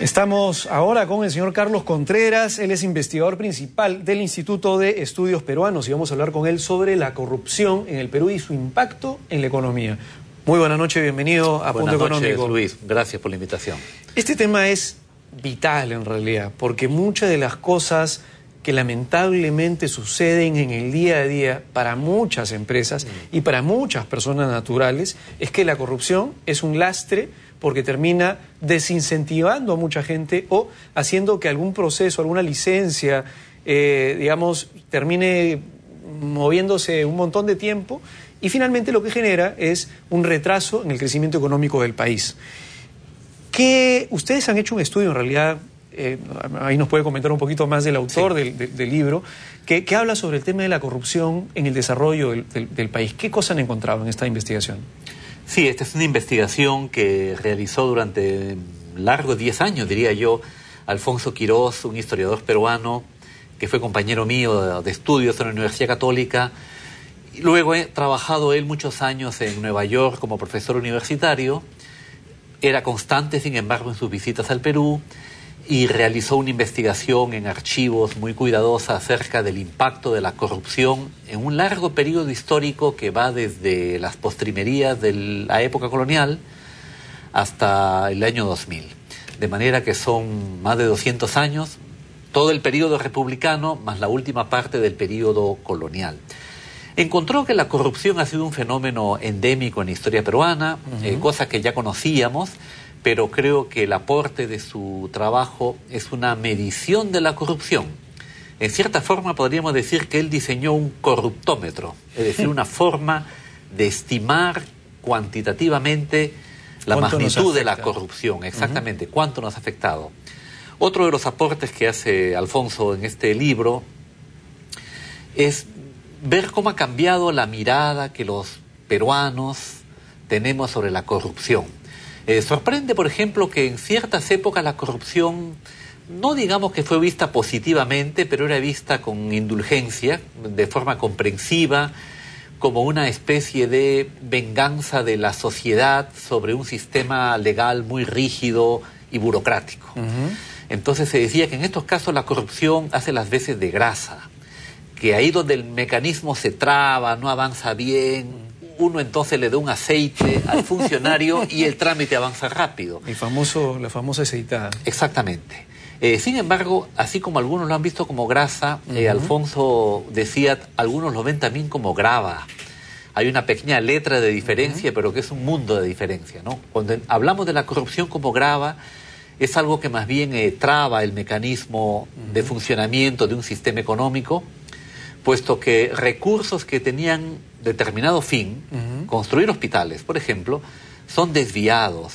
Estamos ahora con el señor Carlos Contreras. Él es investigador principal del Instituto de Estudios Peruanos y vamos a hablar con él sobre la corrupción en el Perú y su impacto en la economía. Muy buena noche, bienvenido a Punto Económico. Buenas noches, Luis. Gracias por la invitación. Este tema es vital en realidad, porque muchas de las cosas que lamentablemente suceden en el día a día para muchas empresas y para muchas personas naturales es que la corrupción es un lastre porque termina desincentivando a mucha gente o haciendo que algún proceso, alguna licencia, digamos, termine moviéndose un montón de tiempo y finalmente lo que genera es un retraso en el crecimiento económico del país. Ustedes han hecho un estudio en realidad, ahí nos puede comentar un poquito más del autor del libro, que habla sobre el tema de la corrupción en el desarrollo del país. ¿Qué cosas han encontrado en esta investigación? Sí, esta es una investigación que realizó durante largos 10 años, diría yo, Alfonso Quirós, un historiador peruano que fue compañero mío de estudios en la Universidad Católica. Luego he trabajado él muchos años en Nueva York como profesor universitario. Era constante, sin embargo, en sus visitas al Perú y realizó una investigación en archivos muy cuidadosa acerca del impacto de la corrupción en un largo periodo histórico que va desde las postrimerías de la época colonial hasta el año 2000. De manera que son más de 200 años, todo el periodo republicano más la última parte del periodo colonial. Encontró que la corrupción ha sido un fenómeno endémico en la historia peruana, cosa que ya conocíamos, pero creo que el aporte de su trabajo es una medición de la corrupción. En cierta forma podríamos decir que él diseñó un corruptómetro, es decir, una forma de estimar cuantitativamente la magnitud de la corrupción, exactamente, cuánto nos ha afectado. Otro de los aportes que hace Alfonso en este libro es ver cómo ha cambiado la mirada que los peruanos tenemos sobre la corrupción. Sorprende, por ejemplo, que en ciertas épocas la corrupción, no digamos que fue vista positivamente, pero era vista con indulgencia, de forma comprensiva, como una especie de venganza de la sociedad sobre un sistema legal muy rígido y burocrático. Entonces se decía que en estos casos la corrupción hace las veces de grasa, que ahí donde el mecanismo se traba, no avanza bien, uno entonces le da un aceite al funcionario y el trámite avanza rápido. La famosa aceitada. Exactamente. Sin embargo, así como algunos lo han visto como grasa, Alfonso decía, algunos lo ven también como grava. Hay una pequeña letra de diferencia, pero que es un mundo de diferencia, ¿no? Cuando hablamos de la corrupción como grava, es algo que más bien traba el mecanismo de funcionamiento de un sistema económico, puesto que recursos que tenían determinado fin, construir hospitales, por ejemplo, son desviados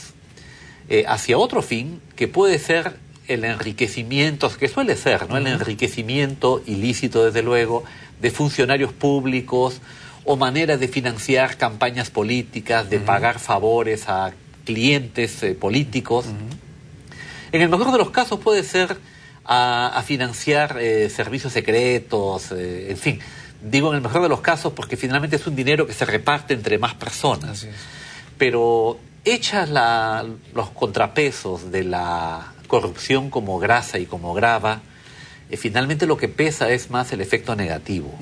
hacia otro fin que puede ser el enriquecimiento, que suele ser, ¿no? El enriquecimiento ilícito, desde luego, de funcionarios públicos o maneras de financiar campañas políticas, de pagar favores a clientes políticos. En el mejor de los casos puede ser a financiar servicios secretos, en fin. Digo en el mejor de los casos porque finalmente es un dinero que se reparte entre más personas. Así es. Pero hechas los contrapesos de la corrupción como grasa y como grava, finalmente lo que pesa es más el efecto negativo,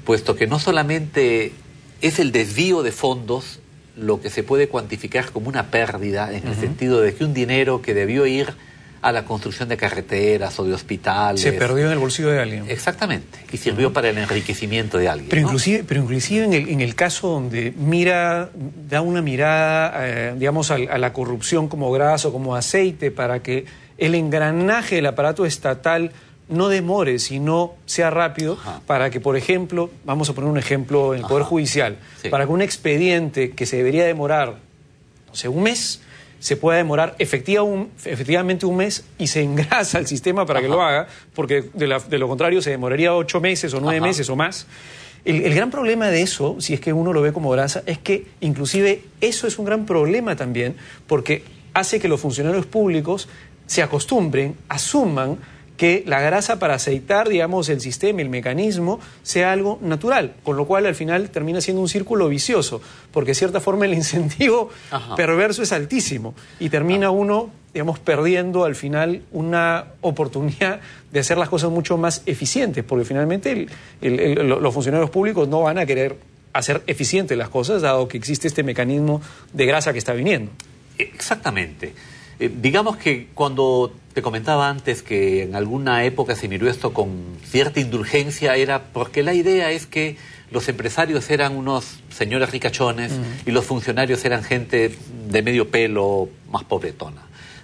puesto que no solamente es el desvío de fondos lo que se puede cuantificar como una pérdida, en el sentido de que un dinero que debió ir a la construcción de carreteras o de hospitales se perdió en el bolsillo de alguien. Exactamente, y sirvió para el enriquecimiento de alguien. Pero ¿no? inclusive en el caso donde da una mirada, digamos, a la corrupción como grasa o como aceite para que el engranaje del aparato estatal no demore, sino sea rápido, para que, por ejemplo, vamos a poner un ejemplo en el Poder Judicial, para que un expediente que se debería demorar, no sé, un mes, se pueda demorar efectivamente un mes y se engrasa el sistema para que lo haga, porque de lo contrario se demoraría 8 meses o 9 meses o más. El gran problema de eso, si es que uno lo ve como grasa, es que inclusive eso es un gran problema también, porque hace que los funcionarios públicos se acostumbren, asuman que la grasa para aceitar, digamos, el sistema, el mecanismo, sea algo natural, con lo cual al final termina siendo un círculo vicioso, porque de cierta forma el incentivo perverso es altísimo y termina uno, digamos, perdiendo al final una oportunidad de hacer las cosas mucho más eficientes, porque finalmente los funcionarios públicos no van a querer hacer eficientes las cosas, dado que existe este mecanismo de grasa que está viniendo. Exactamente. Digamos que cuando te comentaba antes que en alguna época se miró esto con cierta indulgencia, era porque la idea es que los empresarios eran unos señores ricachones y los funcionarios eran gente de medio pelo más pobretona.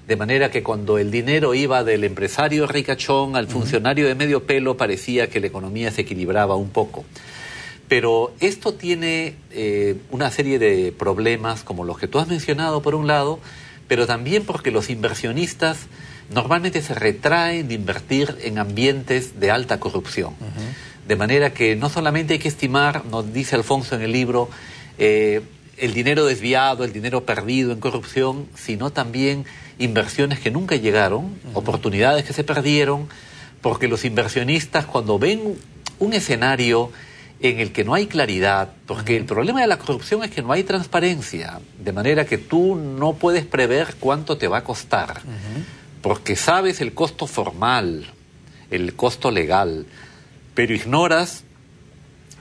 De manera que cuando el dinero iba del empresario ricachón al funcionario de medio pelo, parecía que la economía se equilibraba un poco. Pero esto tiene una serie de problemas como los que tú has mencionado por un lado, pero también porque los inversionistas normalmente se retraen de invertir en ambientes de alta corrupción. De manera que no solamente hay que estimar, nos dice Alfonso en el libro, el dinero desviado, el dinero perdido en corrupción, sino también inversiones que nunca llegaron, oportunidades que se perdieron, porque los inversionistas cuando ven un escenario en el que no hay claridad, porque el problema de la corrupción es que no hay transparencia, de manera que tú no puedes prever cuánto te va a costar, porque sabes el costo formal, el costo legal, pero ignoras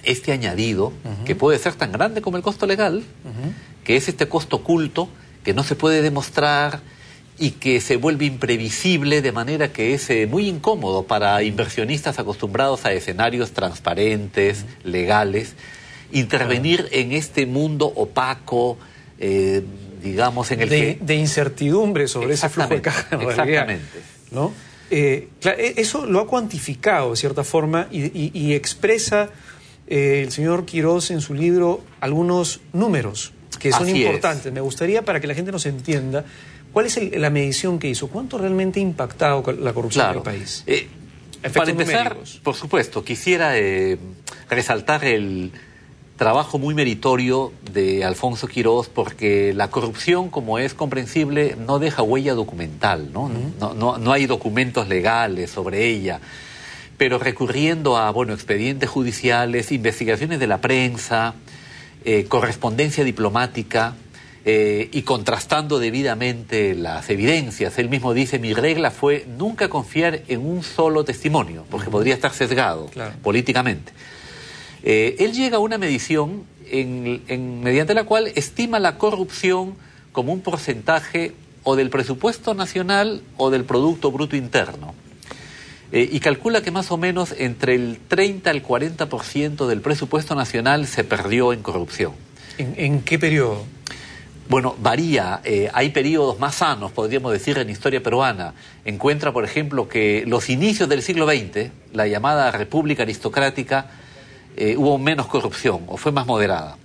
este añadido, que puede ser tan grande como el costo legal, que es este costo oculto, que no se puede demostrar y que se vuelve imprevisible, de manera que es muy incómodo para inversionistas acostumbrados a escenarios transparentes, legales, intervenir en este mundo opaco, digamos, en el que... De incertidumbre sobre ese flujo de caja, en realidad. Exactamente. ¿No? Claro, eso lo ha cuantificado de cierta forma y expresa el señor Quirós en su libro algunos números que son importantes. Me gustaría, para que la gente nos entienda, ¿cuál es la medición que hizo? ¿Cuánto realmente ha impactado la corrupción en el país? Para empezar, numéricos. Por supuesto, quisiera resaltar el trabajo muy meritorio de Alfonso Quirós, porque la corrupción, como es comprensible, no deja huella documental, ¿no? No hay documentos legales sobre ella. Pero recurriendo a, expedientes judiciales, investigaciones de la prensa, correspondencia diplomática, y contrastando debidamente las evidencias. Él mismo dice, mi regla fue nunca confiar en un solo testimonio, porque podría estar sesgado políticamente. Él llega a una medición mediante la cual estima la corrupción como un porcentaje o del presupuesto nacional o del Producto Bruto Interno. Y calcula que más o menos entre el 30 al 40% del presupuesto nacional se perdió en corrupción. ¿En qué periodo? Bueno, varía. Hay periodos más sanos, podríamos decir, en historia peruana. Encuentra, por ejemplo, que los inicios del siglo XX, la llamada República Aristocrática, hubo menos corrupción o fue más moderada.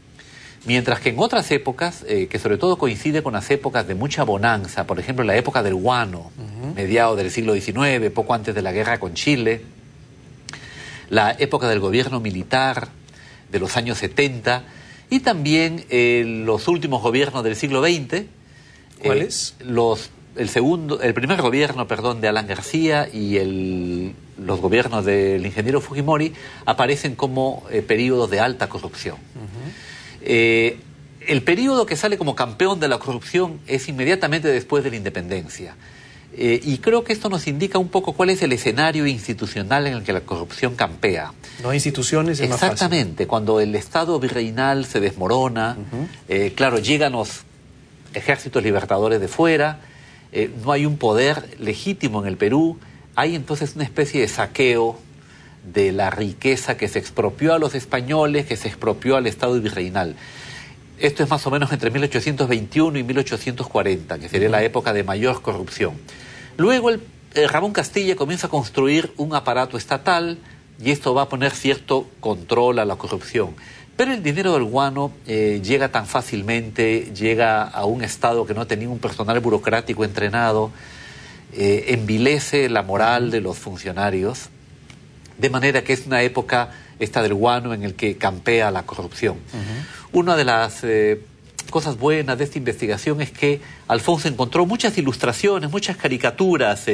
Mientras que en otras épocas, que sobre todo coincide con las épocas de mucha bonanza, por ejemplo, la época del guano, mediados del siglo XIX, poco antes de la guerra con Chile, la época del gobierno militar de los años 70, y también los últimos gobiernos del siglo XX. ¿Cuáles? El primer gobierno, de Alan García y los gobiernos del ingeniero Fujimori aparecen como periodos de alta corrupción. El periodo que sale como campeón de la corrupción es inmediatamente después de la independencia. Y creo que esto nos indica un poco cuál es el escenario institucional en el que la corrupción campea. No hay instituciones, es más fácil. Exactamente, cuando el Estado virreinal se desmorona, claro, llegan los ejércitos libertadores de fuera, no hay un poder legítimo en el Perú, hay entonces una especie de saqueo de la riqueza que se expropió a los españoles, que se expropió al Estado virreinal. Esto es más o menos entre 1821 y 1840, que sería la época de mayor corrupción. Luego Ramón Castilla comienza a construir un aparato estatal y esto va a poner cierto control a la corrupción. Pero el dinero del guano llega tan fácilmente, llega a un Estado que no tenía un personal burocrático entrenado, envilece la moral de los funcionarios, de manera que es una época esta del guano en el que campea la corrupción. Una de las cosas buenas de esta investigación es que Alfonso encontró muchas ilustraciones, muchas caricaturas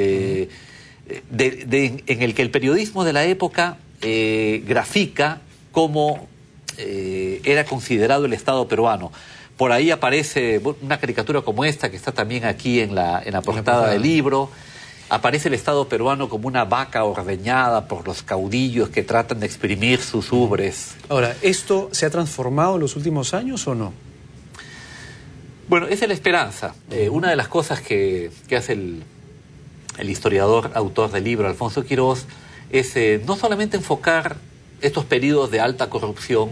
en el que el periodismo de la época grafica cómo era considerado el Estado peruano. Por ahí aparece una caricatura como esta, que está también aquí en la portada del libro. Aparece el Estado peruano como una vaca ordeñada por los caudillos que tratan de exprimir sus ubres. Ahora, ¿esto se ha transformado en los últimos años o no? Bueno, esa es la esperanza. Una de las cosas que hace el historiador, autor del libro, Alfonso Quirós, es no solamente enfocar estos periodos de alta corrupción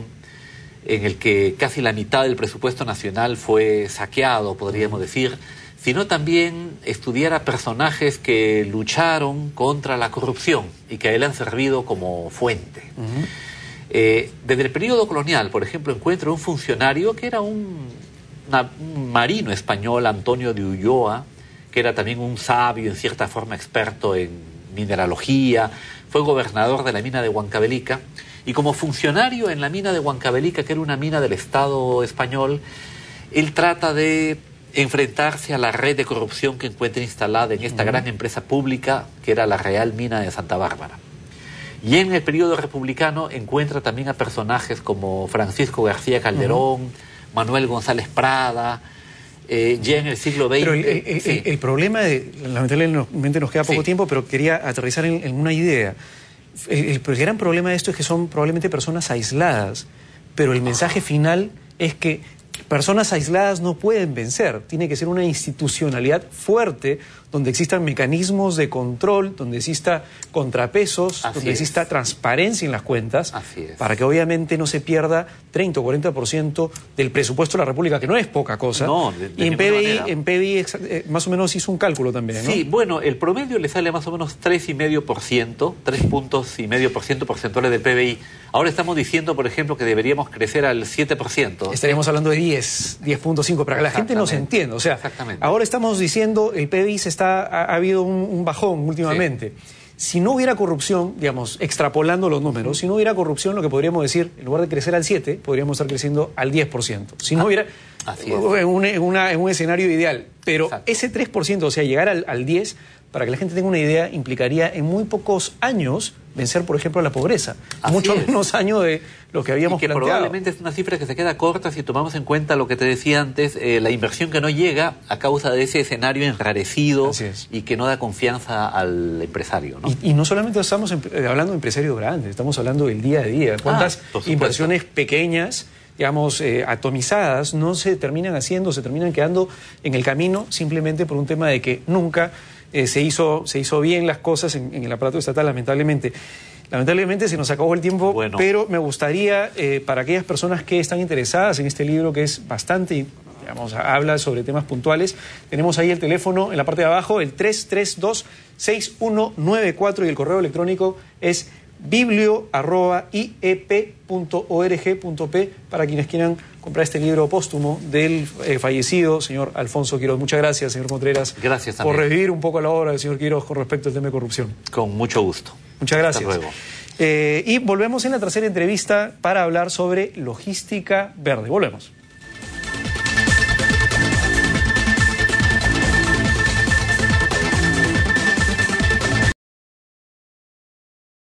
en el que casi la mitad del presupuesto nacional fue saqueado, podríamos decir, sino también estudiar a personajes que lucharon contra la corrupción y que a él han servido como fuente. Desde el periodo colonial, por ejemplo, encuentro un funcionario que era un marino español, Antonio de Ulloa, que era también un sabio, en cierta forma experto en mineralogía, fue gobernador de la mina de Huancavelica, y como funcionario en la mina de Huancavelica, que era una mina del Estado español, él trata de enfrentarse a la red de corrupción que encuentra instalada en esta gran empresa pública, que era la Real Mina de Santa Bárbara. Y en el periodo republicano encuentra también a personajes como Francisco García Calderón, Manuel González Prada, ya en el siglo XX. Pero el problema, lamentablemente nos queda poco tiempo, pero quería aterrizar en una idea. El gran problema de esto es que son probablemente personas aisladas, pero el mensaje final es que personas aisladas no pueden vencer. Tiene que ser una institucionalidad fuerte, donde existan mecanismos de control, donde exista contrapesos, donde exista transparencia en las cuentas, para que obviamente no se pierda 30 o 40% del presupuesto de la República, que no es poca cosa. No, y en PBI más o menos hizo un cálculo también, ¿no? Sí, bueno, el promedio le sale más o menos 3,5%, 3,5 puntos porcentuales del PBI. Ahora estamos diciendo, por ejemplo, que deberíamos crecer al 7%. Estaríamos hablando de 10.5, para que la gente nos entienda. O sea, ahora estamos diciendo el PBI ha habido un bajón últimamente. Si no hubiera corrupción, digamos, extrapolando los números, si no hubiera corrupción, lo que podríamos decir, en lugar de crecer al 7, podríamos estar creciendo al 10%. Si no hubiera, en un escenario ideal. Pero ese 3%, o sea, llegar al 10%, para que la gente tenga una idea, implicaría en muy pocos años vencer, por ejemplo, la pobreza. Mucho menos años de lo que habíamos planteado. Probablemente es una cifra que se queda corta si tomamos en cuenta lo que te decía antes, la inversión que no llega a causa de ese escenario enrarecido y que no da confianza al empresario, ¿no? Y no solamente estamos hablando de empresarios grandes, estamos hablando del día a día. ¿Cuántas inversiones pequeñas, digamos, atomizadas, no se terminan haciendo, se terminan quedando en el camino simplemente por un tema de que nunca se hizo bien las cosas en el aparato estatal, lamentablemente. Lamentablemente se nos acabó el tiempo, pero me gustaría, para aquellas personas que están interesadas en este libro, que es bastante, digamos, habla sobre temas puntuales, tenemos ahí el teléfono en la parte de abajo, el 332-6194, y el correo electrónico es biblio@iep.org.p, para quienes quieran comprar este libro póstumo del fallecido señor Alfonso Quirós. Muchas gracias, señor Contreras. Gracias también. Por revivir un poco la obra del señor Quirós con respecto al tema de corrupción. Con mucho gusto. Muchas gracias. Hasta luego. Y volvemos en la tercera entrevista para hablar sobre logística verde. Volvemos.